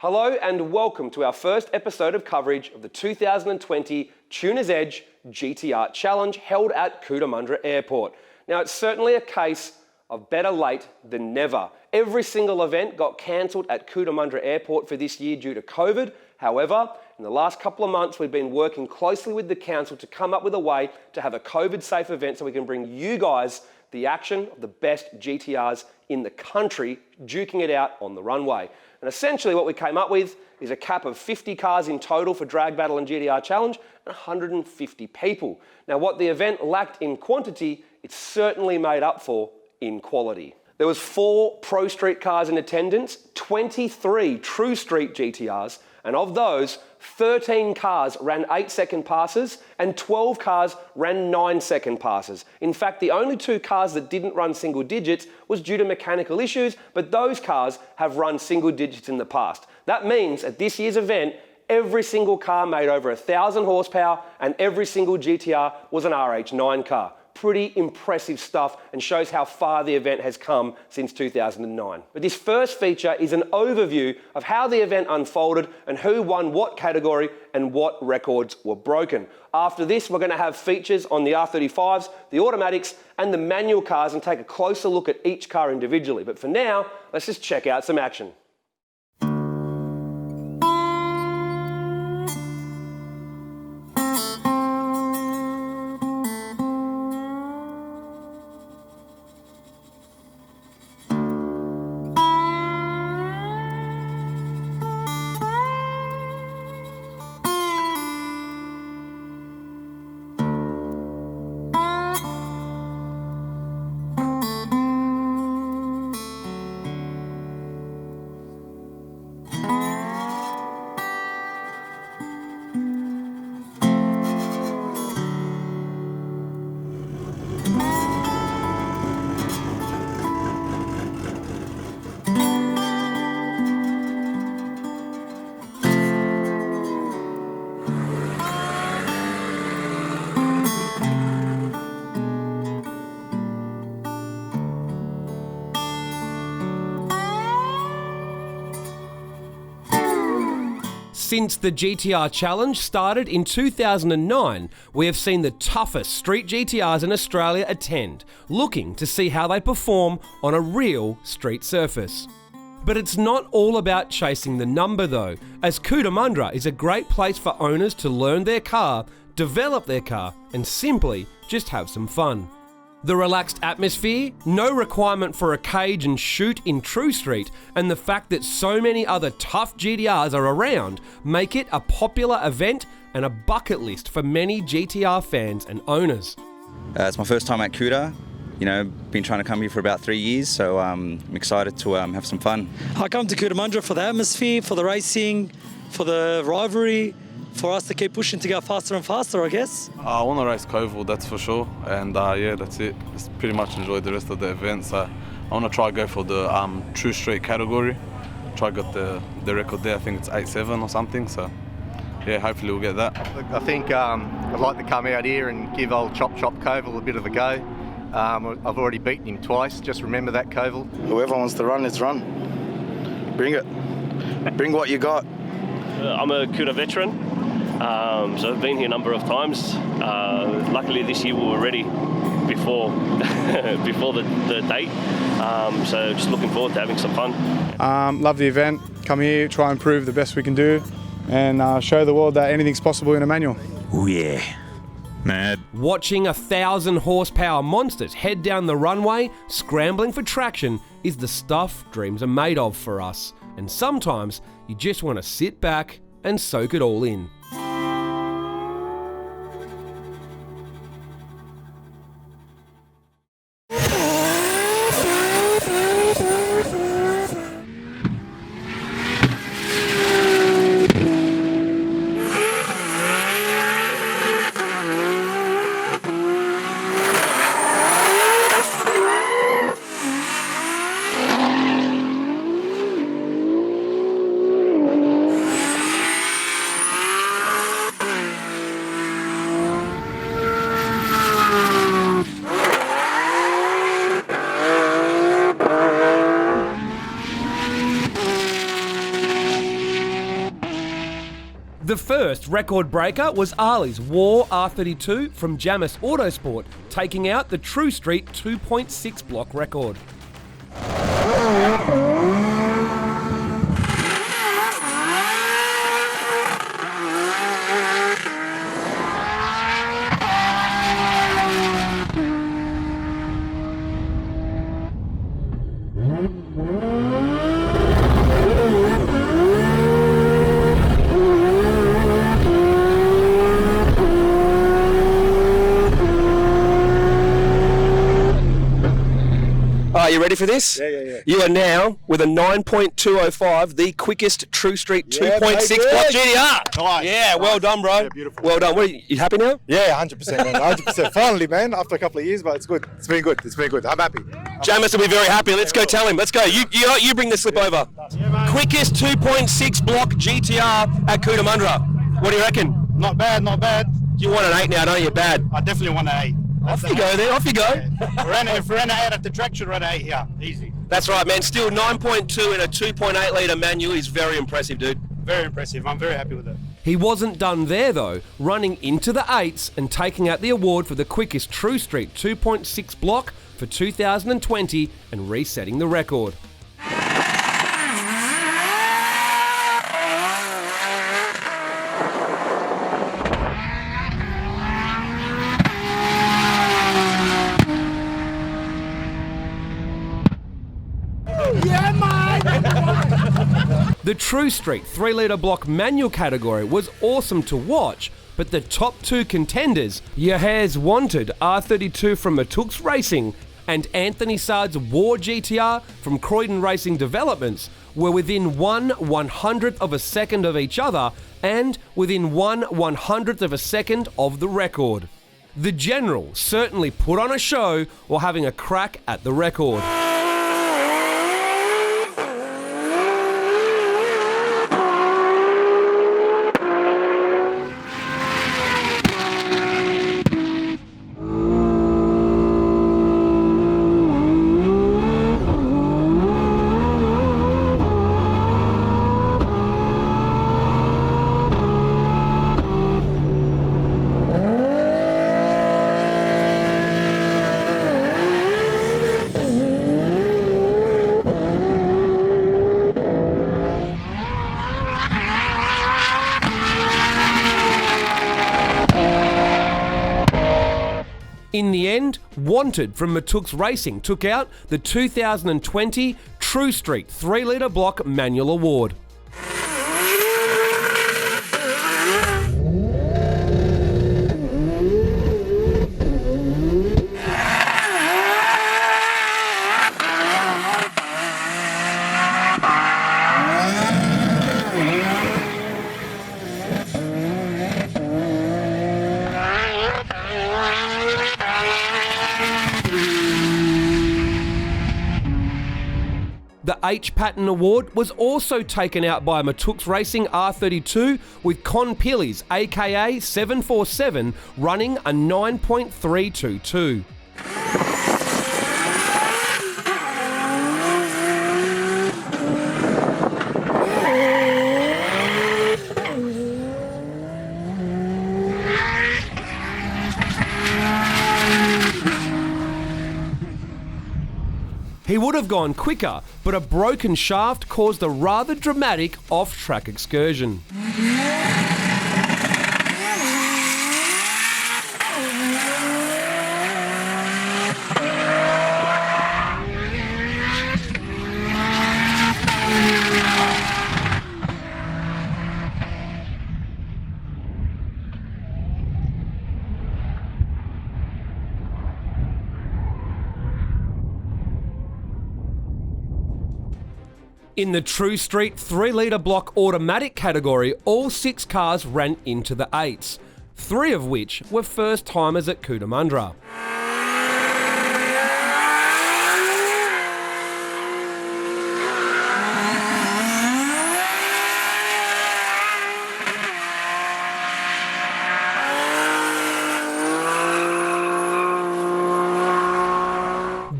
Hello and welcome to our first episode of coverage of the 2020 Tuner's Edge GTR Challenge held at Cootamundra Airport. Now, it's certainly a case of better late than never. Every single event got cancelled at Cootamundra Airport for this year due to COVID. However, in the last couple of months, we've been working closely with the council to come up with a way to have a COVID-safe event so we can bring you guys the action of the best GTRs in the country, duking it out on the runway. And essentially what we came up with is a cap of 50 cars in total for Drag Battle and GTR Challenge and 150 people. Now, what the event lacked in quantity, it's certainly made up for in quality. There was 4 Pro Street cars in attendance, 23 True Street GTRs, and of those, 13 cars ran 8-second passes and 12 cars ran 9-second passes. In fact, the only 2 cars that didn't run single digits was due to mechanical issues, but those cars have run single digits in the past. That means at this year's event, every single car made over 1,000 horsepower and every single GTR was an RH9 car. Pretty impressive stuff and shows how far the event has come since 2009. But this first feature is an overview of how the event unfolded and who won what category and what records were broken. After this, we're going to have features on the R35s, the automatics and the manual cars and take a closer look at each car individually. But for now, let's just check out some action. Since the GTR Challenge started in 2009, we have seen the toughest street GTRs in Australia attend, looking to see how they perform on a real street surface. But it's not all about chasing the number though, as Cootamundra is a great place for owners to learn their car, develop their car, and simply just have some fun. The relaxed atmosphere, no requirement for a cage and shoot in True Street, and the fact that so many other tough GTRs are around make it a popular event and a bucket list for many GTR fans and owners. It's my first time at Coota. Been trying to come here for about 3 years, so I'm excited to have some fun. I come to Cootamundra for the atmosphere, for the racing, for the rivalry, for us to keep pushing to go faster and faster, I guess. I want to race Koval, that's for sure, and yeah, that's it. Just pretty much enjoy the rest of the events. I want to try go for the True Street category. Try got the record there, I think it's 8.7 or something, so yeah, hopefully we'll get that. I think I'd like to come out here and give old Chop Koval a bit of a go. I've already beaten him twice, just remember that, Koval. Whoever wants to run, let's run. Bring it. Bring what you got. I'm a Coota veteran. So I've been here a number of times. Luckily this year we were ready before before the date. So just looking forward to having some fun. Love the event. Come here, try and prove the best we can do and show the world that anything's possible in a manual. Oh yeah. Mad. Watching 1,000 horsepower monsters head down the runway, scrambling for traction, is the stuff dreams are made of for us. And sometimes you just want to sit back and soak it all in. first record breaker was Ali's War R32 from Jamis Autosport, taking out the True Street 2.6 block record. Are you ready for this? Yeah. You are now with a 9.205, the quickest True Street 2.6 block GTR. Nice. Yeah, well done, bro. Yeah, beautiful. Well done. What, you happy now? Yeah, 100%, man. 100%. Finally, man, after a couple of years, but it's good. It's been good. I'm happy. Jamis will be very happy. Let's go tell him. Let's go. You bring the slip over. Quickest 2.6 block GTR at Cootamundra. What do you reckon? Not bad. You want an 8 now, don't you? Bad. I definitely want an 8. Off you go then. Off you go. If we ran an 8 at the track, should run an 8 here. Easy. That's right, man. Still 9.2 in a 2.8 litre manual is very impressive, dude. Very impressive. I'm very happy with it. He wasn't done there though, running into the 8s and taking out the award for the quickest True Street 2.6 block for 2020 and resetting the record. The True Street 3 litre block manual category was awesome to watch, but the top two contenders, Yahair's Wanted R32 from Matooks Racing and Anthony Sard's War GTR from Croydon Racing Developments, were within 1/100th of a second of each other and within 1/100th of a second of the record. The General certainly put on a show while having a crack at the record. In the end, Wanted from Matooks Racing took out the 2020 True Street 3 litre block manual award. The H-Pattern Award was also taken out by Matooks Racing R32 with Con Pillies, aka 747, running a 9.322. He would have gone quicker, but a broken shaft caused a rather dramatic off-track excursion. In the True Street 3 litre block automatic category, all 6 cars ran into the 8s, 3 of which were first timers at Cootamundra.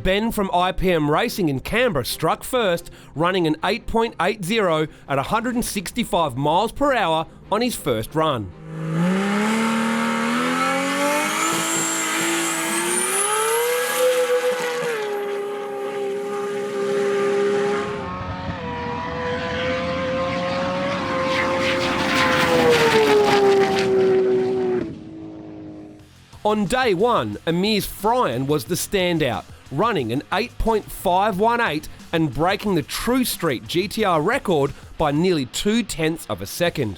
Ben from IPM Racing in Canberra struck first, running an 8.80 at 165 miles per hour on his first run. On day one, Amir's Fryan was the standout, running an 8.518 and breaking the True Street GTR record by nearly 0.2 of a second.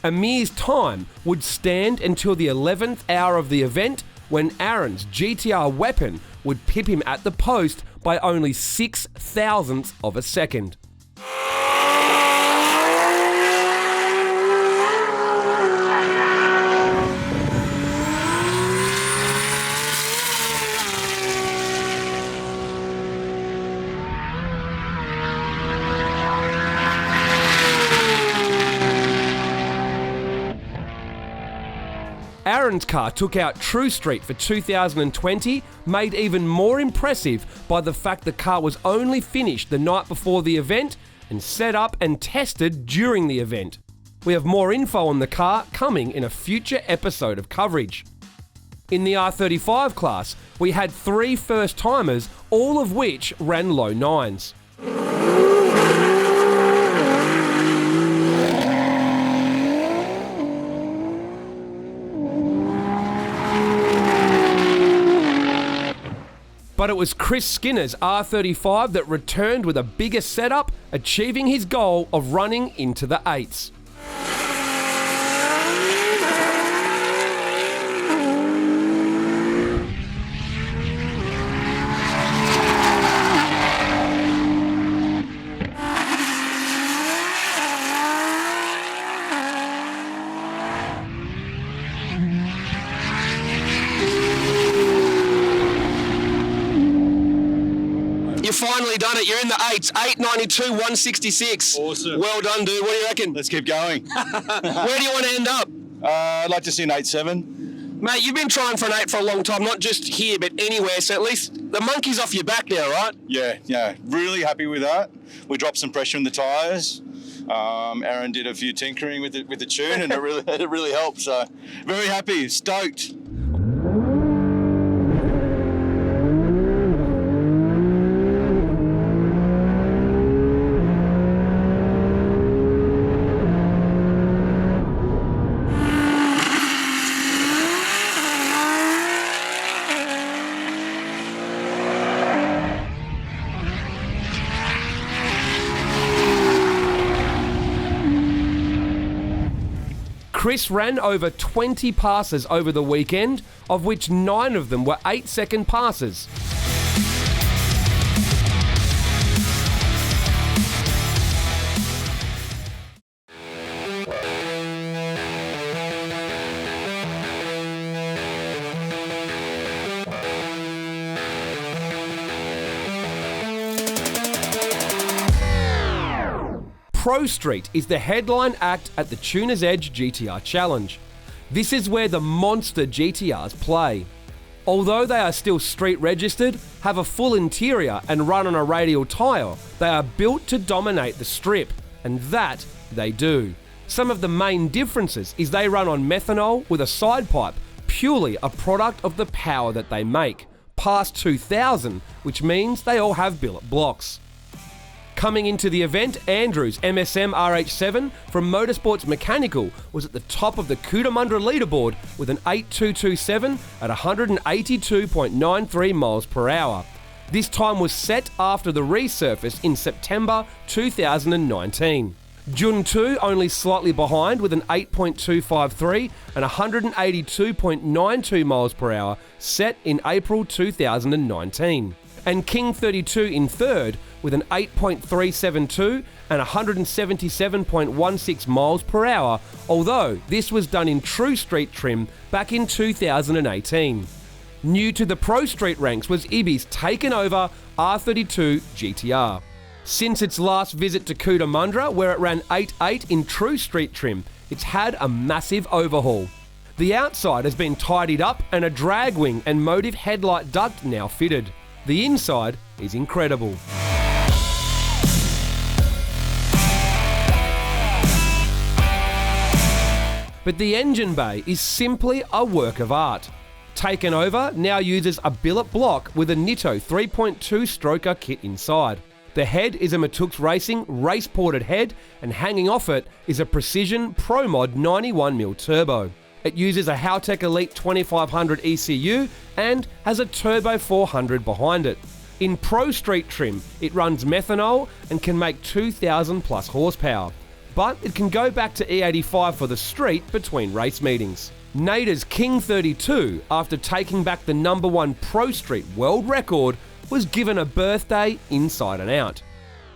Amir's time would stand until the 11th hour of the event, when Aaron's GTR weapon would pip him at the post by only 0.006 of a second. Aaron's car took out True Street for 2020, made even more impressive by the fact the car was only finished the night before the event and set up and tested during the event. We have more info on the car coming in a future episode of coverage. In the R35 class, we had 3 first-timers, all of which ran low 9s. But it was Chris Skinner's R35 that returned with a bigger setup, achieving his goal of running into the 8s. You've finally done it. You're in the 8s. 892, 166. Awesome. Well done, dude. What do you reckon? Let's keep going. Where do you want to end up? I'd like to see an 8.7. Mate, you've been trying for an 8 for a long time, not just here, but anywhere. So at least the monkey's off your back now, right? Yeah. Really happy with that. We dropped some pressure in the tyres. Aaron did a few tinkering with the tune, and it really helped. So very happy, stoked. Chris ran over 20 passes over the weekend, of which 9 of them were 8-second passes. Pro Street is the headline act at the Tuner's Edge GTR Challenge. This is where the monster GTRs play. Although they are still street registered, have a full interior and run on a radial tyre, they are built to dominate the strip, and that they do. Some of the main differences is they run on methanol with a side pipe, purely a product of the power that they make, past 2000, which means they all have billet blocks. Coming into the event, Andrew's MSM RH7 from Motorsports Mechanical was at the top of the Cootamundra leaderboard with an 8227 at 182.93 miles per hour. This time was set after the resurface in September 2019. Jun 2 only slightly behind with an 8.253 and 182.92 miles per hour set in April 2019. And King 32 in third with an 8.372 and 177.16 miles per hour, although this was done in true street trim back in 2018. New to the Pro Street ranks was Ibi's taken over R32 GTR. Since its last visit to Cootamundra, where it ran 8.8 in true street trim, it's had a massive overhaul. The outside has been tidied up and a drag wing and motive headlight duct now fitted. The inside is incredible. But the engine bay is simply a work of art. Taken Over now uses a billet block with a Nitto 3.2 stroker kit inside. The head is a Matux Racing race-ported head, and hanging off it is a Precision ProMod 91mm turbo. It uses a Haltech Elite 2500 ECU and has a Turbo 400 behind it. In Pro Street trim, it runs methanol and can make 2,000 plus horsepower. But it can go back to E85 for the street between race meetings. Nader's King 32, after taking back the #1 Pro Street world record, was given a birthday inside and out.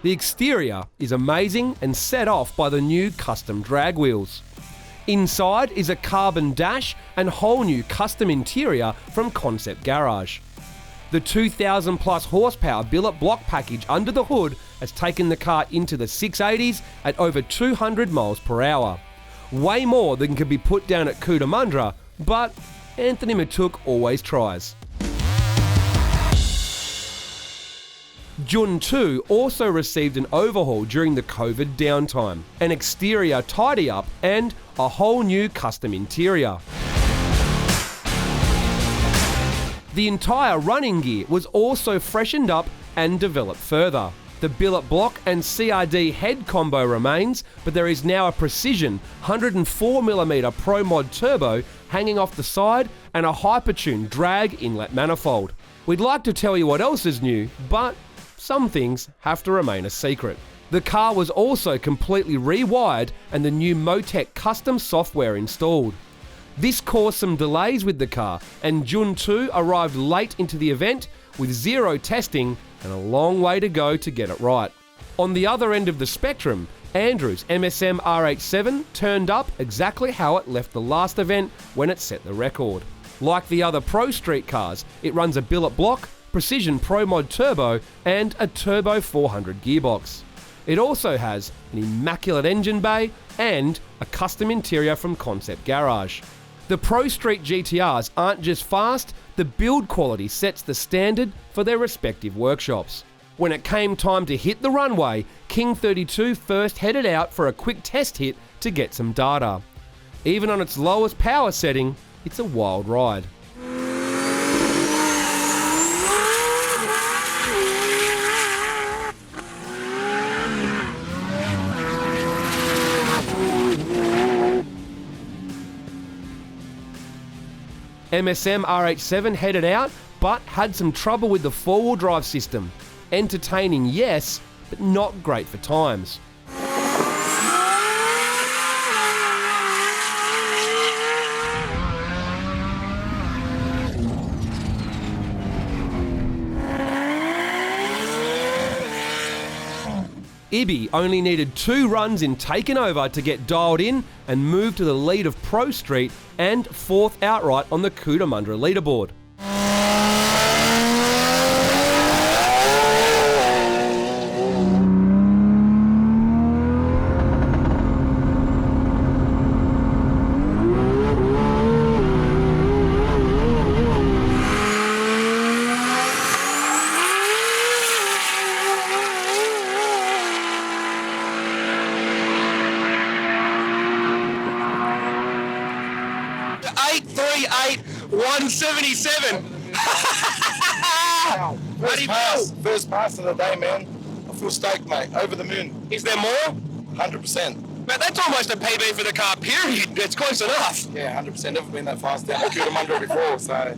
The exterior is amazing and set off by the new custom drag wheels. Inside is a carbon dash and whole new custom interior from Concept Garage. The 2,000 plus horsepower billet block package under the hood has taken the car into the 680s at over 200 miles per hour. Way more than can be put down at Cootamundra, but Anthony Matuk always tries. Jun 2 also received an overhaul during the COVID downtime, an exterior tidy-up and a whole new custom interior. The entire running gear was also freshened up and developed further. The billet block and CRD head combo remains, but there is now a Precision 104mm ProMod turbo hanging off the side and a Hypertune drag inlet manifold. We'd like to tell you what else is new, but some things have to remain a secret. The car was also completely rewired and the new Motec custom software installed. This caused some delays with the car, and Jun 2 arrived late into the event with zero testing and a long way to go to get it right. On the other end of the spectrum, Andrew's MSM RH7 turned up exactly how it left the last event when it set the record. Like the other Pro Street cars, it runs a billet block, Precision ProMod turbo and a Turbo 400 gearbox. It also has an immaculate engine bay and a custom interior from Concept Garage. The Pro Street GTRs aren't just fast, the build quality sets the standard for their respective workshops. When it came time to hit the runway, King 32 first headed out for a quick test hit to get some data. Even on its lowest power setting, it's a wild ride. MSM RH7 headed out, but had some trouble with the four-wheel drive system. Entertaining, yes, but not great for times. Ibi only needed 2 runs in Taken Over to get dialed in and move to the lead of Pro Street and 4th outright on the Cootamundra leaderboard. $177. How do you feel? First pass of the day, man. I feel stoked, mate. Over the moon. Is there more? 100%. But that's almost a PB for the car, period. It's close enough. Yeah, 100%. Never been that fast down at Cootamundra before, so,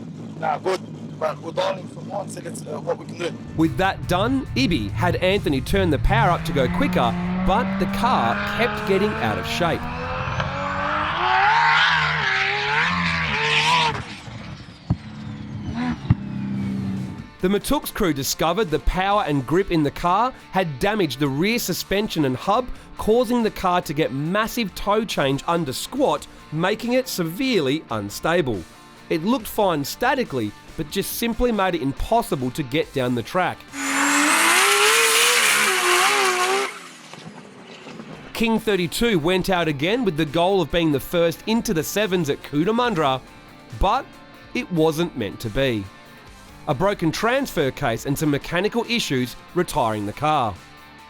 good. But we're dialing for more. mindset. It's what we can do. With that done, Ibby had Anthony turn the power up to go quicker, but the car kept getting out of shape. The Matooks crew discovered the power and grip in the car had damaged the rear suspension and hub, causing the car to get massive toe change under squat, making it severely unstable. It looked fine statically, but just simply made it impossible to get down the track. King 32 went out again with the goal of being the first into the sevens at Cootamundra, but it wasn't meant to be. A broken transfer case and some mechanical issues retiring the car.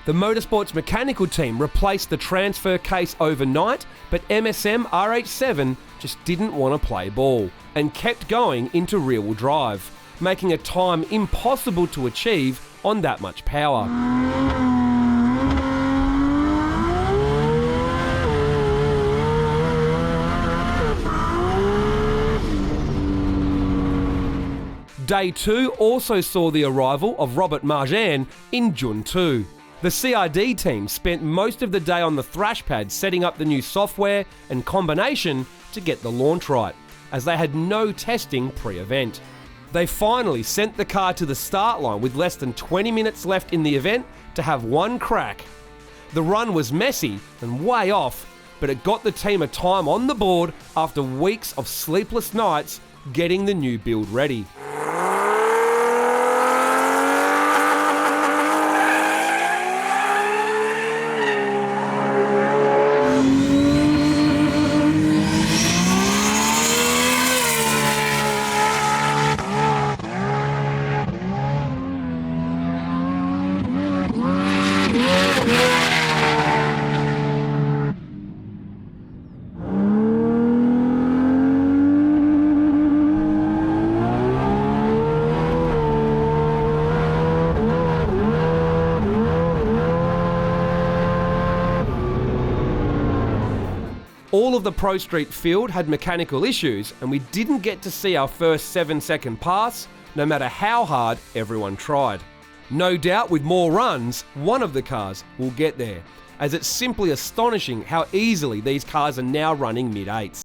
The motorsports mechanical team replaced the transfer case overnight, but MSM RH7 just didn't want to play ball and kept going into rear-wheel drive, making a time impossible to achieve on that much power. Day 2 also saw the arrival of Robert Marjan in June 2. The CRD team spent most of the day on the thrash pad setting up the new software and combination to get the launch right, as they had no testing pre-event. They finally sent the car to the start line with less than 20 minutes left in the event to have one crack. The run was messy and way off, but it got the team a time on the board after weeks of sleepless nights getting the new build ready. All of the Pro Street field had mechanical issues, and we didn't get to see our first 7-second pass, no matter how hard everyone tried. No doubt with more runs, one of the cars will get there, as it's simply astonishing how easily these cars are now running mid-8s.